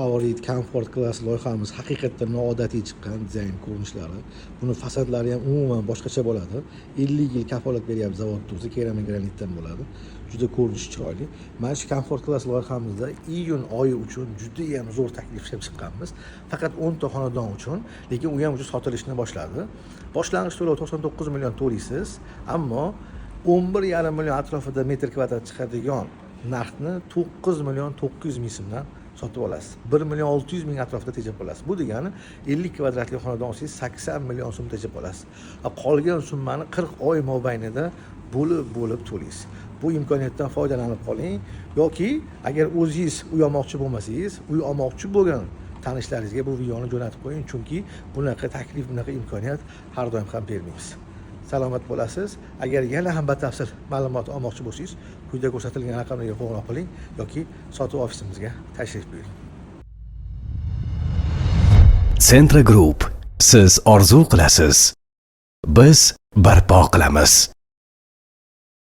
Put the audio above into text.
Favorit Comfort Class loyihamiz haqiqatdan noodatiy chiqqan dizayn ko'rinishlari. Buni fasadlari ham umuman boshqacha bo'ladi. 50 yil kafolat beryapti zavod o'zi, keramik granitdan bo'ladi. Juda ko'rinishi chiroyli. Mana shu Comfort Class loyihamizda iyun oyi uchun juda ham zo'r taklif ishlab chiqqanmiz. Faqat 10 ta xonadon uchun, lekin u ham sotilishni boshladi. Boshlang'ich to'lov 99 million to'laysiz, ammo 11,5 million atrofida metr kvadrat chiqadigan narxni 9 million 900 ming so'mdan sotib olasiz. 1 million 600 ming atrofida tejab olasiz. Bu degani 50 kvadratli xonadon olsangiz 80 million so'm tejab olasiz. Qolgan summani 40 oy mobaynida bo'lib to'laysiz. Bu imkoniyatdan foydalanib qoling yoki agar o'zingiz uy olmoqchi bo'lmasangiz, uy olmoqchi bo'lgan tanishlaringizga bu videoni jo'natib qo'ying, chunki bunaqa taklif, bunaqa imkoniyat har doim ham bermaymiz. Salomat bo'lasiz. Agar yana ham batafsil ma'lumot olmoqchi bo'lsangiz, quyida ko'rsatilgan raqamlarga qo'ng'iroq qiling yoki sotuv ofisimizga tashrif buyuring. Centra Group. Siz orzu qilasiz, biz barpo qilamiz.